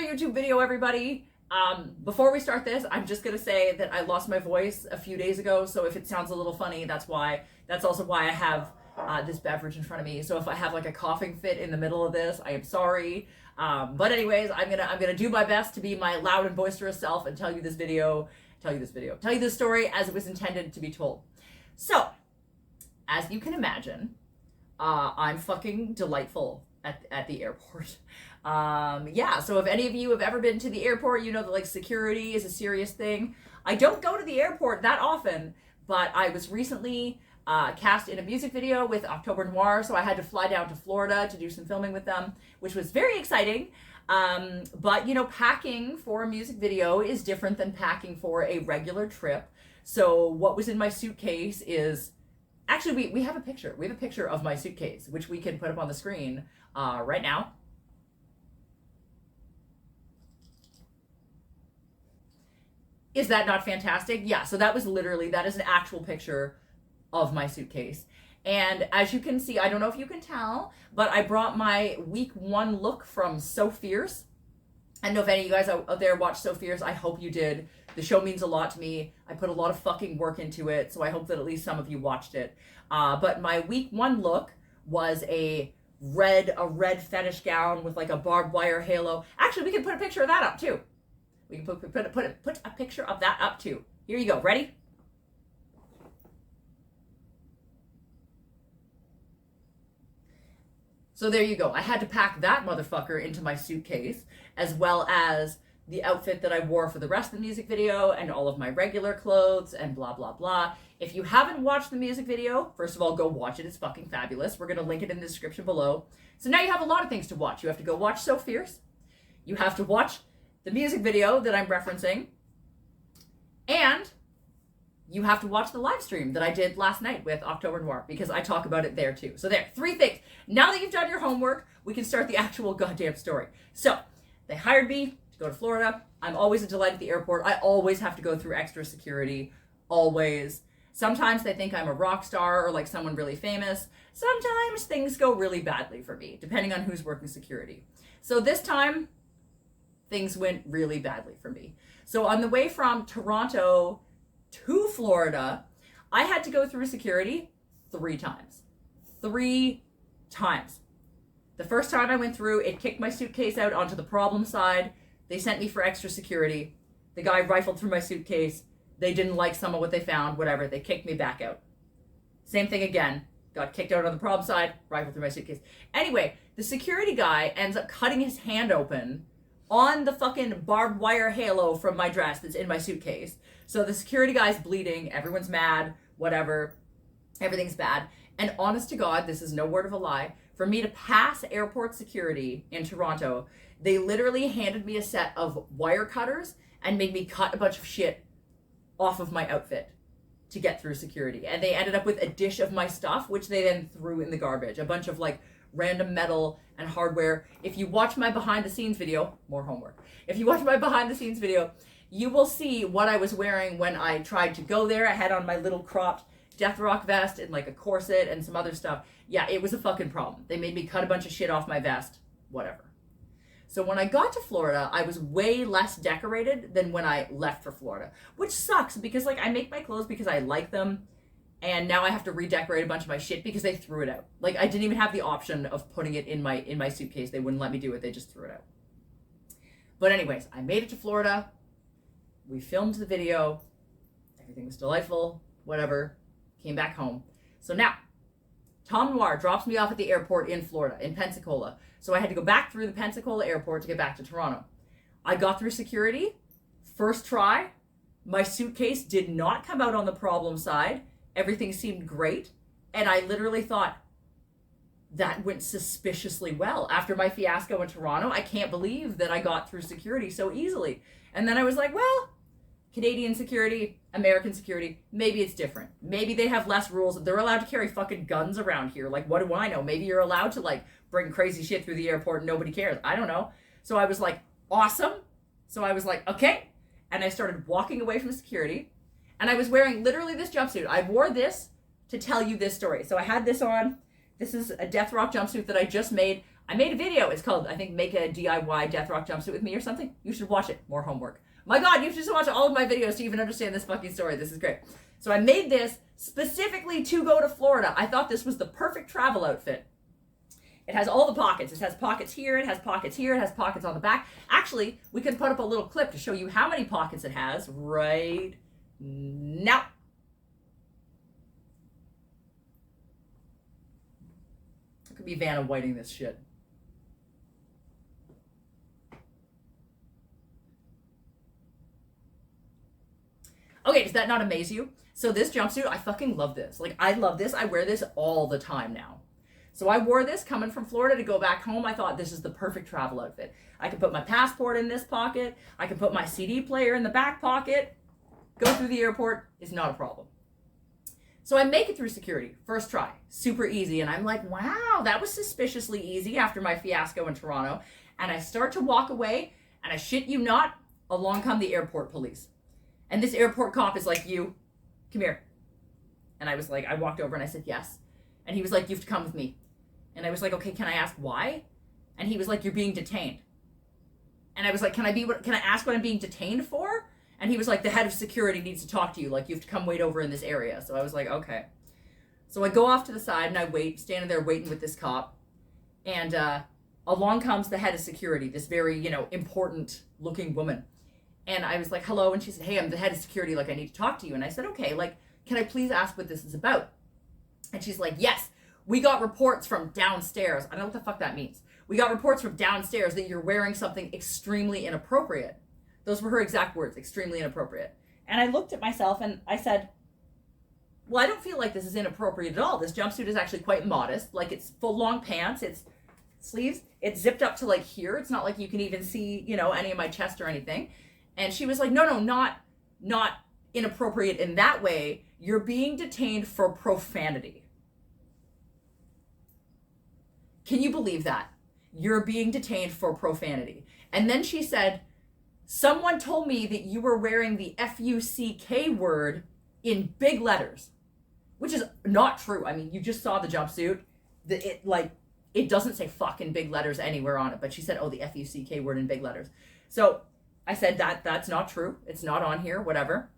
YouTube video, everybody. Before we start this, I'm just gonna say that I lost my voice a few days ago, so if it sounds a little funny, that's why. That's also why I have this beverage in front of me. So if I have like a coughing fit in the middle of this, I am sorry. But anyways, I'm gonna do my best to be my loud and boisterous self and tell you this story as it was intended to be told. So, as you can imagine, I'm fucking delightful at the airport. Yeah, so if any of you have ever been to the airport, you know that like security is a serious thing. I don't go to the airport that often, but I was recently cast in a music video with October Noir, so I had to fly down to Florida to do some filming with them, which was very exciting. But you know, packing for a music video is different than packing for a regular trip. So what was in my suitcase is, actually we have a picture. We have a picture of my suitcase, which we can put up on the screen right now. Is that not fantastic? Yeah, so that is an actual picture of my suitcase. And as you can see, I don't know if you can tell, but I brought my week 1 look from So Fierce. I know if any of you guys out there watch So Fierce, I hope you did. The show means a lot to me. I put a lot of fucking work into it, so I hope that at least some of you watched it. But my week 1 look was a red fetish gown with like a barbed wire halo. Actually, we can put a picture of that up too. We can put a picture of that up too. Here you go. Ready? So there you go. I had to pack that motherfucker into my suitcase, as well as the outfit that I wore for the rest of the music video and all of my regular clothes and blah, blah, blah. If you haven't watched the music video, first of all, go watch it. It's fucking fabulous. We're going to link it in the description below. So now you have a lot of things to watch. You have to go watch So Fierce. You have to watch the music video that I'm referencing. And you have to watch the live stream that I did last night with October Noir, because I talk about it there too. So there, 3 things. Now that you've done your homework, we can start the actual goddamn story. So they hired me to go to Florida. I'm always a delight at the airport. I always have to go through extra security, always. Sometimes they think I'm a rock star or like someone really famous. Sometimes things go really badly for me, depending on who's working security. So this time, things went really badly for me. So on the way from Toronto to Florida, I had to go through security 3 times. 3 times. The first time I went through, it kicked my suitcase out onto the problem side. They sent me for extra security. The guy rifled through my suitcase. They didn't like some of what they found, whatever. They kicked me back out. Same thing again. Got kicked out on the problem side, rifled through my suitcase. Anyway, the security guy ends up cutting his hand open on the fucking barbed wire halo from my dress that's in my suitcase. So the security guy's bleeding, everyone's mad, whatever, everything's bad. And honest to God, this is no word of a lie, for me to pass airport security in Toronto, they literally handed me a set of wire cutters and made me cut a bunch of shit off of my outfit to get through security. And they ended up with a dish of my stuff, which they then threw in the garbage. A bunch of like random metal and hardware. If you watch my behind the scenes video, more homework. If you watch my behind the scenes video, you will see what I was wearing when I tried to go there. I had on my little cropped Death Rock vest and like a corset and some other stuff. Yeah, it was a fucking problem. They made me cut a bunch of shit off my vest, whatever. So when I got to Florida, I was way less decorated than when I left for Florida, which sucks because like I make my clothes because I like them. And now I have to redecorate a bunch of my shit because they threw it out. Like I didn't even have the option of putting it in my suitcase. They wouldn't let me do it. They just threw it out. But anyways, I made it to Florida. We filmed the video. Everything was delightful. Whatever. Came back home. So now, Tom Noir drops me off at the airport in Florida, in Pensacola. So I had to go back through the Pensacola airport to get back to Toronto. I got through security. First try. My suitcase did not come out on the problem side. Everything seemed great. And I literally thought, that went suspiciously well. After my fiasco in Toronto, I can't believe that I got through security so easily. And then I was like, well, Canadian security, American security, maybe it's different. Maybe they have less rules. They're allowed to carry fucking guns around here. Like, what do I know? Maybe you're allowed to like bring crazy shit through the airport and nobody cares. I don't know. So I was like, awesome. So I was like, okay. And I started walking away from security. And I was wearing literally this jumpsuit. I wore this to tell you this story. So I had this on. This is a Death Rock jumpsuit that I just made. I made a video. It's called, I think, Make a DIY Death Rock Jumpsuit with Me or something. You should watch it. More homework. My God, you should watch all of my videos to even understand this fucking story. This is great. So I made this specifically to go to Florida. I thought this was the perfect travel outfit. It has all the pockets. It has pockets here. It has pockets here. It has pockets on the back. Actually, we can put up a little clip to show you how many pockets it has right now. I could be Vanna Whiting this shit. Okay, does that not amaze you? So this jumpsuit, I fucking love this. Like, I love this. I wear this all the time now. So I wore this coming from Florida to go back home. I thought this is the perfect travel outfit. I can put my passport in this pocket. I can put my CD player in the back pocket. Go through the airport is not a problem. So I make it through security. First try. Super easy. And I'm like, wow, that was suspiciously easy after my fiasco in Toronto. And I start to walk away, and I shit you not, along come the airport police. And this airport cop is like, you, come here. And I was like, I walked over and I said, yes. And he was like, you have to come with me. And I was like, okay, can I ask why? And he was like, you're being detained. And I was like, can I ask what I'm being detained for? And he was like, the head of security needs to talk to you. Like, you have to come wait over in this area. So I was like, okay. So I go off to the side and I wait, standing there waiting with this cop. And along comes the head of security, this very, important looking woman. And I was like, hello. And she said, hey, I'm the head of security. Like, I need to talk to you. And I said, okay, like, can I please ask what this is about? And she's like, yes, we got reports from downstairs. I don't know what the fuck that means. We got reports from downstairs that you're wearing something extremely inappropriate. Those were her exact words, extremely inappropriate. And I looked at myself and I said, well, I don't feel like this is inappropriate at all. This jumpsuit is actually quite modest. Like, it's full long pants. It's sleeves. It's zipped up to like here. It's not like you can even see, any of my chest or anything. And she was like, no, not inappropriate in that way. You're being detained for profanity. Can you believe that? You're being detained for profanity. And then she said, someone told me that you were wearing the F-U-C-K word in big letters, which is not true. I mean, you just saw the jumpsuit. It doesn't say fuck in big letters anywhere on it, but she said, oh, the F-U-C-K word in big letters. So I said that's not true. It's not on here, whatever.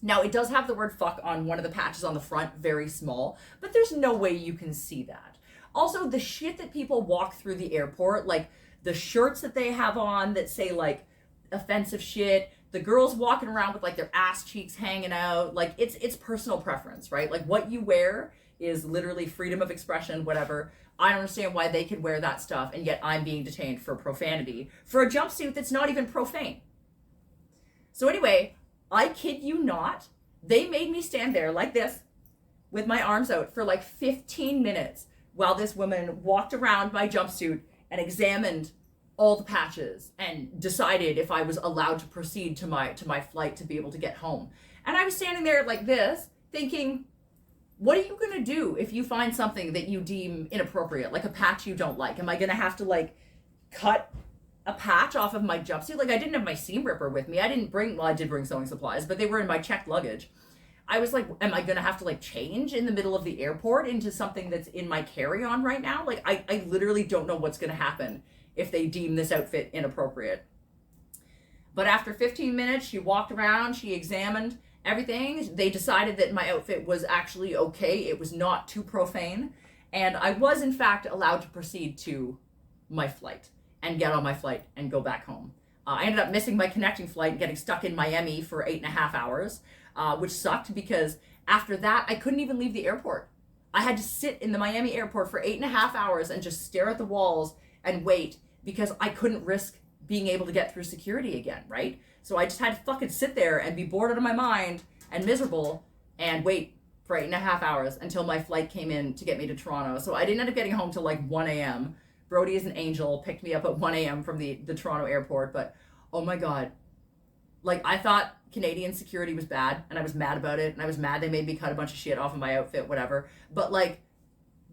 Now, it does have the word fuck on one of the patches on the front, very small, but there's no way you can see that. Also, the shit that people walk through the airport, like the shirts that they have on that say like offensive shit, the girls walking around with like their ass cheeks hanging out, like it's personal preference, right? Like what you wear is literally freedom of expression, whatever. I don't understand why they could wear that stuff and yet I'm being detained for profanity for a jumpsuit that's not even profane. So anyway, I kid you not, they made me stand there like this with my arms out for like 15 minutes while this woman walked around my jumpsuit and examined all the patches and decided if I was allowed to proceed to my flight to be able to get home. And I was standing there like this thinking, what are you going to do if you find something that you deem inappropriate, like a patch you don't like? Am I going to have to like cut a patch off of my jumpsuit? Like, I didn't have my seam ripper with me. I did bring sewing supplies, but they were in my checked luggage. I was like, am I going to have to like change in the middle of the airport into something that's in my carry-on right now? Like, I literally don't know what's going to happen if they deem this outfit inappropriate. But after 15 minutes, she walked around, she examined everything. They decided that my outfit was actually okay. It was not too profane. And I was, in fact, allowed to proceed to my flight and get on my flight and go back home. I ended up missing my connecting flight and getting stuck in Miami for 8.5 hours, which sucked because after that, I couldn't even leave the airport. I had to sit in the Miami airport for 8.5 hours and just stare at the walls and wait because I couldn't risk being able to get through security again, right? So I just had to fucking sit there and be bored out of my mind and miserable and wait for 8.5 hours until my flight came in to get me to Toronto. So I didn't end up getting home till like 1 a.m. Brody is an angel, picked me up at 1 a.m. from the Toronto airport, but oh my God. Like, I thought Canadian security was bad and I was mad about it and I was mad they made me cut a bunch of shit off of my outfit, whatever. But like,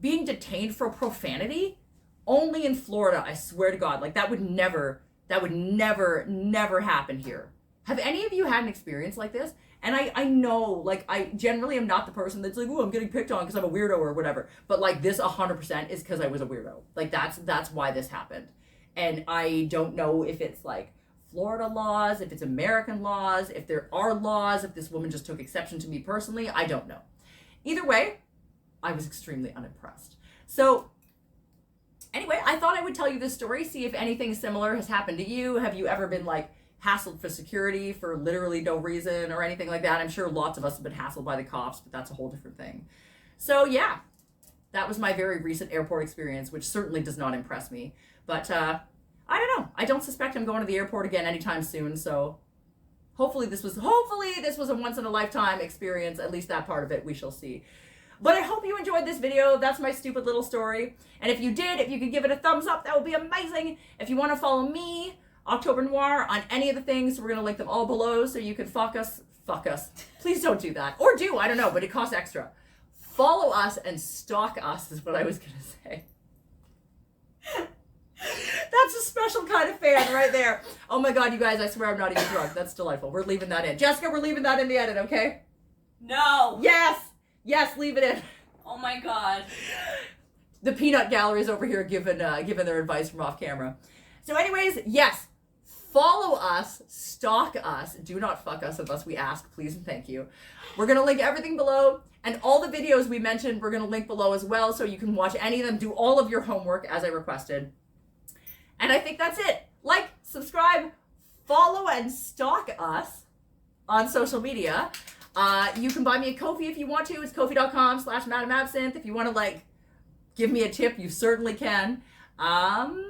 being detained for profanity, only in Florida, I swear to God, like that would never happen here. Have any of you had an experience like this? And I know, like, I generally am not the person that's like, oh, I'm getting picked on because I'm a weirdo or whatever. But, like, this 100% is because I was a weirdo. Like, that's why this happened. And I don't know if it's, like, Florida laws, if it's American laws, if there are laws, if this woman just took exception to me personally. I don't know. Either way, I was extremely unimpressed. So, anyway, I thought I would tell you this story, see if anything similar has happened to you. Have you ever been, like, hassled for security for literally no reason or anything like that? I'm sure lots of us have been hassled by the cops, but that's a whole different thing. So, yeah, that was my very recent airport experience, which certainly does not impress me. But, I don't know. I don't suspect I'm going to the airport again anytime soon, so hopefully this was a once-in-a-lifetime experience, at least that part of it, we shall see. But I hope you enjoyed this video. That's my stupid little story. And if you did, if you could give it a thumbs up, that would be amazing. If you want to follow me, October Noir, on any of the things, we're going to link them all below so you can fuck us. Please don't do that. Or do, I don't know, but it costs extra. Follow us and stalk us is what I was going to say. That's a special kind of fan right there. Oh my God, you guys, I swear I'm not even drunk. That's delightful. We're leaving that in. Jessica, we're leaving that in the edit, okay? No. Yes, leave it in. Oh my God. The peanut gallery's over here giving their advice from off camera. So anyways, yes, follow us, stalk us, do not fuck us unless we ask, please and thank you. We're going to link everything below, and all the videos we mentioned we're going to link below as well, so you can watch any of them, do all of your homework as I requested. And I think that's it. Like, subscribe, follow, and stalk us on social media. You can buy me a Ko-fi if you want to. It's ko-fi.com/MadamAbsinthe. If you want to, like, give me a tip, you certainly can. And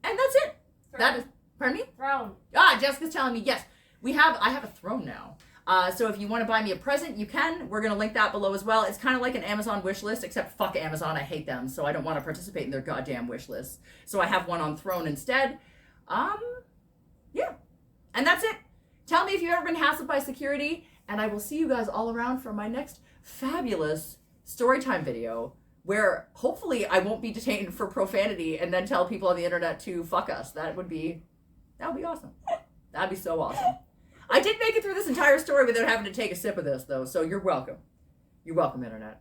that's it. Throne. That is, pardon me? Throne. Jessica's telling me, yes. I have a throne now. So if you want to buy me a present, you can. We're going to link that below as well. It's kind of like an Amazon wish list, except fuck Amazon. I hate them, so I don't want to participate in their goddamn wish list. So I have one on Throne instead. Yeah. And that's it. Tell me if you've ever been hassled by security, and I will see you guys all around for my next fabulous storytime video, where hopefully I won't be detained for profanity and then tell people on the internet to fuck us. That would be awesome. That'd be so awesome. I did make it through this entire story without having to take a sip of this, though, so you're welcome. You're welcome, internet.